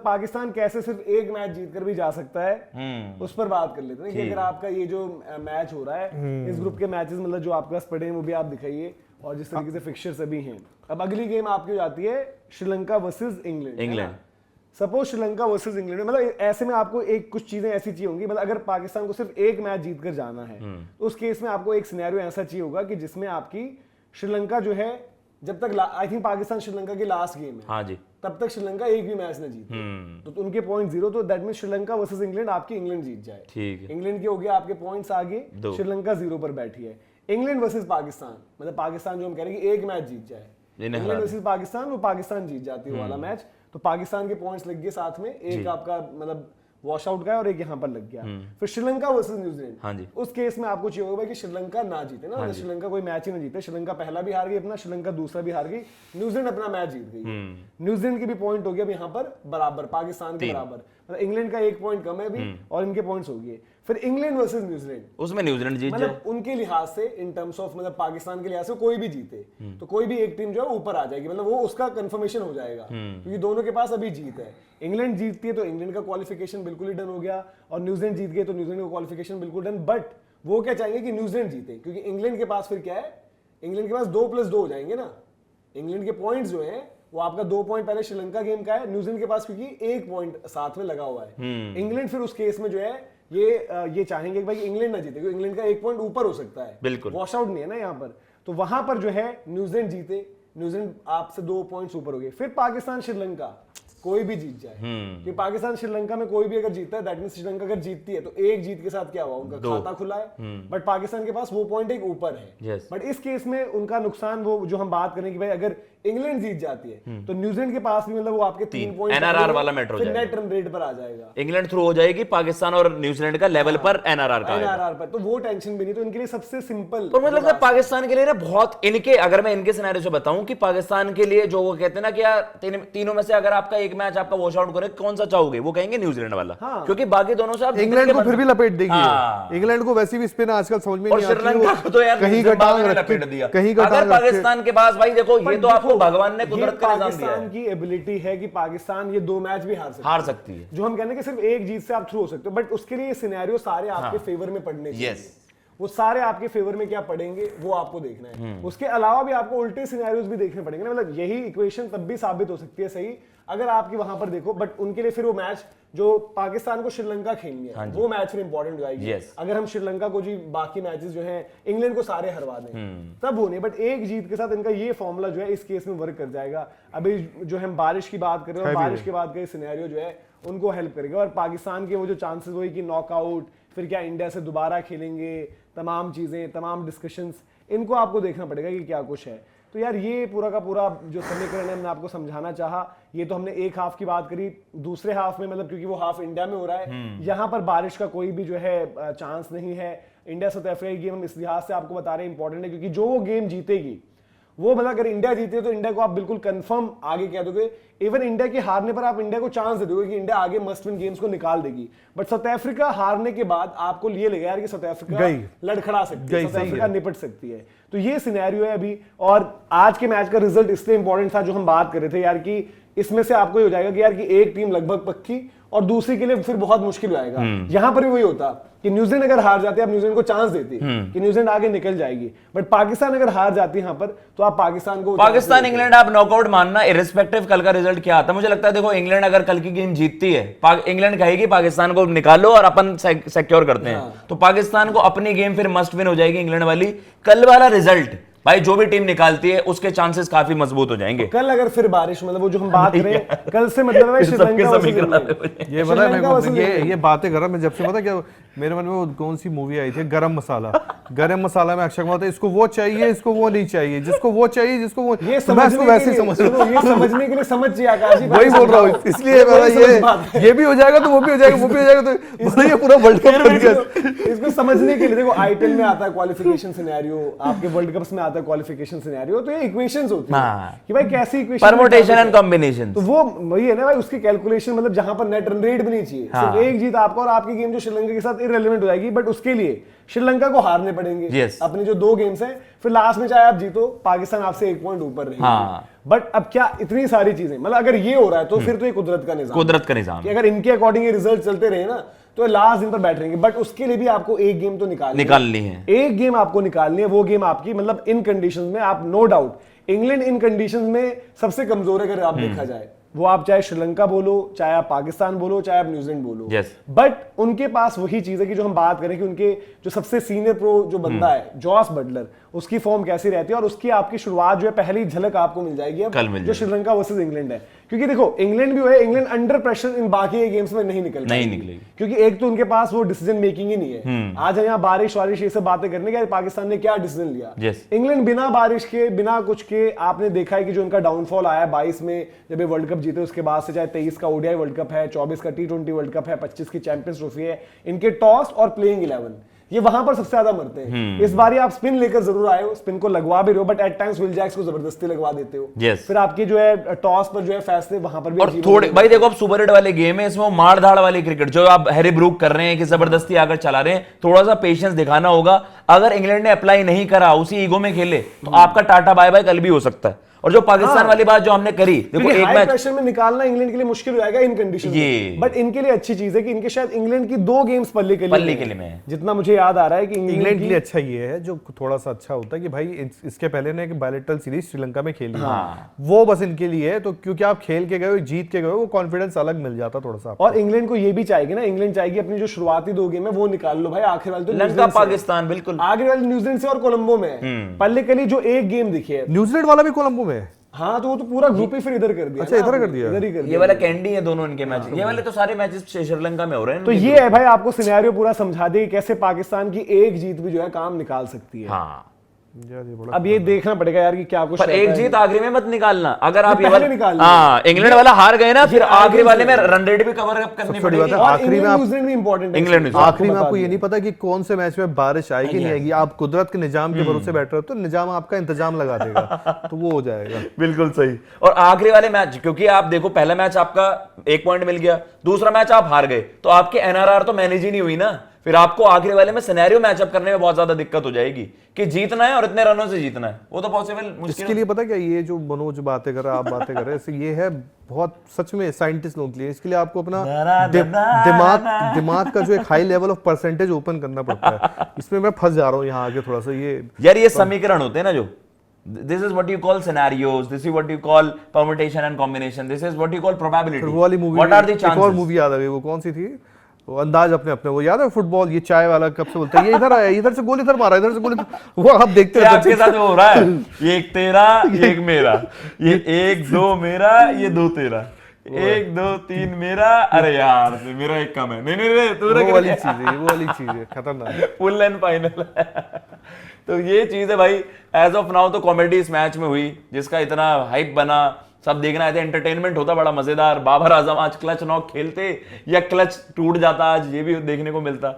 पाकिस्तान कैसे सिर्फ एक मैच जीतकर भी जा सकता है, उस पर बात कर लेते हैं कि अगर आपका ये जो मैच हो रहा है, इस ग्रुप के मैचेस मतलब जो आपके पास पड़े हैं वो भी आप दिखाइए, और जिस तरीके से फिक्चर्स अभी हैं। अब अगली गेम आपकी हो जाती है Sri Lanka versus England. Suppose Sri Lanka versus England, मतलब ऐसे में आपको एक कुछ चीजें ऐसी चाहिए होंगी, मतलब अगर पाकिस्तान को सिर्फ एक मैच जीतकर जाना है तो उस केस में आपको एक सिनेरियो ऐसा चाहिए होगा कि जिसमें आपकी श्रीलंका जो है, जब तक आई थिंक पाकिस्तान श्रीलंका की लास्ट गेम है, हाँ जी, तब तक श्रीलंका एक भी मैच न जीते, तो उनके पॉइंट 0, तो that mean Sri Lanka versus England आपकी इंग्लैंड जीत जाए। ठीक है, इंग्लैंड के हो गया आपके पॉइंट्स आगे, श्रीलंका 0 पर बैठी है। इंग्लैंड वर्सेस पाकिस्तान, मतलब पाकिस्तान जो हम कह रहे हैं कि एक मैच जीत जाए, इंग्लैंड वर्सेस पाकिस्तान, वो पाकिस्तान जीत जाती है वाला मैच, तो पाकिस्तान के पॉइंट्स लग गए साथ में, एक आपका मतलब वॉश आउट का और एक यहाँ पर लग गया। फिर श्रीलंका वर्सेस न्यूजीलैंड, हाँ जी, उस केस में आपको चाहिए होगा कि श्रीलंका ना जीते ना, श्रीलंका कोई मैच ही ना जीते, श्रीलंका पहला भी हार गई अपना, श्रीलंका दूसरा भी हार गई, न्यूजीलैंड अपना मैच जीत गई, न्यूजीलैंड के भी पॉइंट हो गया अब यहाँ पर बराबर, पाकिस्तान के बराबर, मतलब इंग्लैंड का एक पॉइंट कम है अभी और इनके पॉइंट्स हो गए। फिर इंग्लैंड वर्सेस न्यूजीलैंड, उसमें न्यूजीलैंड जीत जाए, मतलब उनके लिहाज से इन टर्म्स ऑफ मतलब पाकिस्तान के लिहाज से कोई भी जीते तो कोई भी एक टीम जो है ऊपर आ जाएगी, मतलब वो उसका कंफर्मेशन हो जाएगा, क्योंकि दोनों के पास अभी जीत है। इंग्लैंड जीतती है तो इंग्लैंड का क्वालिफिकेशन बिल्कुल ही डन हो गया, और न्यूजीलैंड जीत गए तो न्यूजीलैंड का क्वालिफिकेशन बिल्कुल डन। बट वो क्या चाहेंगे कि न्यूजीलैंड जीते, क्योंकि इंग्लैंड के पास फिर क्या है, इंग्लैंड के पास 2+2 हो जाएंगे ना, इंग्लैंड के पॉइंट्स जो है वो आपका 2 पॉइंट पहले श्रीलंका गेम का है, न्यूजीलैंड के पास क्योंकि 1 पॉइंट साथ में लगा हुआ है। इंग्लैंड फिर उस केस में जो है ये चाहेंगे कि भाई इंग्लैंड ना जीते, क्योंकि इंग्लैंड का 1 पॉइंट ऊपर हो सकता है, बिल्कुल वॉश आउट नहीं है ना यहाँ पर, तो वहां पर जो है न्यूजीलैंड जीते, न्यूजीलैंड आपसे 2 पॉइंट्स ऊपर हो गए। फिर पाकिस्तान श्रीलंका कोई भी जीत जाए, कि पाकिस्तान श्रीलंका में कोई भी अगर जीतता है, दैट मींस श्रीलंका अगर जीतती है तो एक जीत के साथ क्या हुआ, उनका खाता खुला है, बट पाकिस्तान के पास वो पॉइंट एक ऊपर है। बट इस केस में उनका नुकसान वो जो हम बात करें कि भाई अगर इंग्लैंड जीत जाती है तो न्यूजीलैंड के पास भी मतलब वो आपके 3 पॉइंट एनआरआर वाला मैटर हो जाएगा, नेट रन रेट पर आ जाएगा, इंग्लैंड थ्रू हो जाएगी पाकिस्तान और न्यूजीलैंड का लेवल पर एनआरआर पर, तो वो टेंशन भी नहीं, तो इनके लिए सबसे सिंपल। और मुझे लगता है पाकिस्तान के लिए ना बहुत इनके, अगर मैं इनके सिनेरियो से बताऊं कि पाकिस्तान के लिए जो वो कहते हैं ना कि यार तीनों में से अगर आपका एक मैच आपका वॉश आउट करे, कौन सा चाहोगे, वो कहेंगे न्यूजीलैंड वाला, क्योंकि बाकी दोनों से आप इंग्लैंड को फिर भी लपेट देंगे, इंग्लैंड को वैसे भी स्पिन आजकल समझ में नहीं आती, श्रीलंका को तो यार कहीं का टांग लपेट दिया, कहीं का अगर पाकिस्तान के पास भाई देखो ये तो आपको भगवान ने कुदरत का निजाम दिया है, पाकिस्तान की एबिलिटी है कि पाकिस्तान ये 2 मैच भी हार सकती है, है, जो हम कहते हैं कि सिर्फ एक जीत से आप थ्रू हो सकते हो, बट उसके लिए सिनेरियो सारे आपके फेवर में पड़ने चाहिए, वो सारे आपके फेवर में क्या पड़ेंगे वो आपको देखना है। उसके अलावा भी आपको उल्टे सिनेरियोज भी देखने पड़ेंगे ना, मतलब यही इक्वेशन तब भी साबित हो सकती है सही अगर आपकी वहां पर देखो, बट उनके लिए फिर वो मैच जो पाकिस्तान को श्रीलंका खेलनी है वो मैच फिर इंपॉर्टेंट हो जाएगी। अगर हम श्रीलंका को जी बाकी मैचेस जो हैं इंग्लैंड को सारे हरवा दें तब वो नहीं, बट एक जीत के साथ इनका ये फॉर्मूला जो है इस केस में वर्क कर जाएगा। अभी जो हम बारिश की बात कर रहे हैं, बारिश के बाद का सिनेरियो जो है उनको हेल्प करेगा, और पाकिस्तान के वो जो चांसेस वही कि नॉकआउट, फिर क्या इंडिया से दोबारा खेलेंगे, तमाम चीजें, तमाम डिस्कशंस, इनको आपको देखना पड़ेगा कि क्या कुछ है। तो यार ये पूरा का पूरा जो समीकरण है हमने आपको समझाना चाहा, ये तो हमने एक हाफ की बात करी, दूसरे हाफ में मतलब क्योंकि वो हाफ इंडिया में हो रहा है, यहाँ पर बारिश का कोई भी जो है चांस नहीं है। इंडिया साउथ अफ्रीका की गेम हम इस लिहाज से आपको बता रहे हैं इंपॉर्टेंट है, क्योंकि जो वो गेम जीतेगी वो मतलब अगर इंडिया जीते तो इंडिया को आप बिल्कुल कंफर्म आगे कह दोगे, इवन इंडिया के हारने पर आप इंडिया को चांस दे दोगे कि इंडिया आगे मस्ट विन गेम्स को निकाल देगी, बट साउथ अफ्रीका हारने के बाद आपको ये लगेगा यार कि साउथ अफ्रीका लड़खड़ा सकती है, साउथ अफ्रीका निपट सकती है। तो ये सिनेरियो है अभी, और आज के मैच का रिजल्ट इसलिए इंपॉर्टेंट था जो हम बात कर रहे थे यार कि इसमें से आपको ये हो जाएगा कि यार कि एक टीम लगभग पक्की और दूसरी के लिए फिर बहुत मुश्किल हो जाएगा। यहां पर भी वही होता कि न्यूजीलैंड अगर हार जाती है, आप न्यूजीलैंड को चांस देती कि न्यूजीलैंड आगे निकल जाएगी, बट पाकिस्तान अगर हार जाती है यहां पर तो आप पाकिस्तान इंग्लैंड आप नॉकआउट मानना इररिस्पेक्टिव कल का रिजल्ट क्या आता है। मुझे लगता है देखो इंग्लैंड अगर कल की गेम जीतती है, इंग्लैंड कहेगी पाकिस्तान को निकालो और अपन सिक्योर करते हैं, तो पाकिस्तान को अपनी गेम फिर मस्ट विन हो जाएगी इंग्लैंड वाली। कल वाला रिजल्ट भाई जो भी टीम निकालती है उसके चांसेस काफी मजबूत हो जाएंगे। कल अगर फिर बारिश मतलब वो जो हम बात करें कल से मतलब है श्रीलंका ये बता ये बातें कर रहा मैं जब से, पता क्या मेरे मन में वो कौन सी मूवी आई थी गरम मसाला, गरम मसाला में अक्षय कुमार था, इसको वो चाहिए इसको वो नहीं चाहिए, जिसको वो चाहिए जिसको वो, ये वैसे ही समझ लो, ये समझने के लिए समझ चाहिए आकाश जी, वही बोल रहा हूँ, इसलिए ये भी हो जाएगा तो वो भी हो जाएगा, वो भी हो जाएगा, तो ये पूरा वर्ल्ड कप इसको समझने के लिए देखो आईपीएल में आता है क्वालिफिकेशन सिनेरियो, आपके वर्ल्ड कप्स में आता है क्वालिफिकेशन सिनेरियो, तो ये इक्वेशंस होती है कि भाई कैसी इक्वेशन, परमुटेशन एंड कॉम्बिनेशन, तो वो वही है ना भाई, उसकी कैलकुलेशन मतलब जहां पर नेट रन रेट भी नहीं चाहिए, सिर्फ एक जीत आपका और आपकी गेम जो श्रीलंका के साथ इररिलेवेंट हो जाएगी, बट उसके लिए श्रीलंका को हारने पड़ेंगे Yes. अपने जो 2 गेम्स हैं, फिर लास्ट में चाहे आप जीतो, पाकिस्तान आपसे 1 पॉइंट ऊपर रहेगी। हाँ। बट अब क्या इतनी सारी चीजें, मतलब अगर ये हो रहा है तो फिर तो ये कुदरत का निजाम, कुदरत का निजाम कि अगर इनके अकॉर्डिंग ये रिजल्ट चलते रहे ना तो लास्ट दिन पर बैठ रहेंगे। बट उसके लिए भी आपको एक गेम तो निकालनी है। एक गेम आपको निकालनी है, वो गेम आपकी मतलब इन कंडीशंस में आप नो डाउट इंग्लैंड इन कंडीशंस में सबसे कमजोर है अगर आप देखा जाए, वो आप चाहे श्रीलंका बोलो, चाहे आप पाकिस्तान बोलो, चाहे आप न्यूजीलैंड बोलो। Yes. बट उनके पास वही चीज है कि जो हम बात करें कि उनके जो सबसे सीनियर प्रो जो बंदा है जॉस बटलर, उसकी फॉर्म कैसी रहती है और उसकी आपकी शुरुआत जो है पहली झलक आपको मिल जाएगी अब कल मिल जो जाएगी। श्रीलंका वर्सेस इंग्लैंड है। क्योंकि देखो इंग्लैंड भी है, इंग्लैंड अंडर प्रेशर इन बाकी गेम्स में नहीं निकलेगी, क्योंकि एक तो उनके पास वो डिसीजन मेकिंग ही नहीं है। आज हम यहाँ बारिश वारिश ये सब बातें करने के, पाकिस्तान ने क्या डिसीजन लिया। इंग्लैंड बिना बारिश के, बिना कुछ के, आपने देखा है कि जो इनका डाउनफॉल आया 22 में जब ये वर्ल्ड कप जीते, उसके बाद से चाहे 23 का ओडीआई वर्ल्ड कप है, 24 का T20 वर्ल्ड कप है, 25 की चैंपियंस ट्रॉफी है, इनके टॉस और प्लेइंग 11 ये वहां पर सबसे ज्यादा मरते हैं। इस बार आप स्पिन लेकर जरूर आए हो, स्पिन को लगवा भी रहे हो, but at times Will Jacks को जबरदस्ती लगवा देते हो। फिर आपकी जो है टॉस पर जो है फैसले वहां पर भी और थोड़े भाई देखो अब सुपर हिट वाले गेम है, इसमें मार धाड़ वाली क्रिकेट जो आप हैरी ब्रूक कर रहे हैं कि जबरदस्ती आकर चला रहे हैं, थोड़ा सा पेशेंस दिखाना होगा। अगर इंग्लैंड ने अप्लाई नहीं करा, उसी ईगो में खेले तो आपका टाटा बाय बाय कल भी हो सकता है। और जो पाकिस्तान वाली बात जो हमने करी, देखो एक मैच प्रेशर में निकालना इंग्लैंड के लिए मुश्किल हो जाएगा इन कंडीशन में, बट इनके लिए अच्छी चीज है कि इनके शायद इंग्लैंड की 2 गेम्स पल्ले के लिए में, जितना मुझे याद आ रहा है कि इंग्लैंड के लिए अच्छा ये है, जो थोड़ा सा अच्छा होता है कि भाई इसके पहले ने एक बायलैटरल सीरीज श्रीलंका में खेली है, वो बस इनके लिए है। तो क्योंकि आप खेल के गए हो, जीत के गए हो, वो कॉन्फिडेंस अलग मिल जाता थोड़ा सा। और इंग्लैंड को ये भी चाहिए ना, इंग्लैंड चाहिए अपनी जो शुरुआती 2 गेम है वो निकाल लो भाई, आखिर वाली तो लंका पाकिस्तान बिल्कुल आगे वाली न्यूजीलैंड से और कोलंबो में है। पल्ले के लिए जो एक गेम दिखे है, न्यूजीलैंड वाला भी कोलंबो में है। हाँ तो वो तो पूरा ग्रुप ही फिर इधर कर दिया। अच्छा इधर कर दिया, इधर ही कर दिया। ये वाला कैंडी है दोनों इनके मैच, ये वाले तो सारे मैचेस श्रीलंका में हो रहे हैं। तो ये है भाई, आपको सिनेरियो पूरा समझा दे कैसे पाकिस्तान की एक जीत भी जो है काम निकाल सकती है। हाँ अब ये देखना पड़ेगा यार कि क्या कुछ, पर एक जीत आखिरी में मत निकालना। अगर आप ये पहले निकाल लो। हाँ इंग्लैंड वाला हार गए ना, फिर आखिरी वाले में रन रेट भी कवर अप करनी पड़ेगी। आखिरी में न्यूजीलैंड भी इंपॉर्टेंट है, इंग्लैंड आखिरी में आपको ये नहीं पता कि कौन से मैच में बारिश आएगी नहीं आएगी, आप कुदरत के निजाम के भरोसे बैठ रहे हो, तो निजाम आपका इंतजाम लगा देगा, तो वो हो जाएगा। बिल्कुल सही। और आखिरी वाले मैच, क्योंकि आप देखो पहला मैच आपका 1 पॉइंट मिल गया, दूसरा मैच आप हार गए, तो आपके एनआरआर तो मैनेज ही नहीं हुई ना, फिर आपको आखिरी वाले में सिनेरियो मैचअप करने में बहुत ज्यादा दिक्कत हो जाएगी कि जीतना है और इतने रनों से जीतना है, वो तो पॉसिबल मुश्किल। इसके लिए पता क्या, ये जो मनोज बातें कर रहा है, आप बातें कर रहे हैं, ये है बहुत सच में साइंटिस्ट लोगों के लिए। इसके लिए आपको अपना दिमाग का जो एक high level of percentage open करना पड़ता है। इसमें मैं फंस जा रहा हूँ यहाँ आगे थोड़ा सा। ये यार ये समीकरण होते हैं ना, जो this is what you call scenarios, this is what you call permutation and combination, this is what you call probability, वो वाली movie, what are the chances। एक और मूवी याद आ गई, वो कौन सी थी, वो अंदाज अपने अपने, वो याद है फुटबॉल, ये चाय वाला कब से बोलता है, ये इधर आया, इधर से गोल इधर मारा, इधर से गोल, वो आप देखते हो आपके साथ वो हो रहा है, ये 1 तेरा, ये 1 मेरा, ये 1 2 मेरा, ये 2 तेरा, 1 2 3 मेरा, अरे यार मेरा 1 कम है, नहीं वो वाली चीज है, वो वाली चीज है, खतरनाक, फुल एंड फाइनल। तो ये चीज है भाई, एज ऑफ नाउ तो कॉमेडी इस मैच में हुई, जिसका इतना हाइप बना, सब देखना है, एंटरटेनमेंट होता बड़ा मजेदार। बाबर आजम आज क्लच नॉक खेलते या क्लच टूट जाता, आज ये भी देखने को मिलता।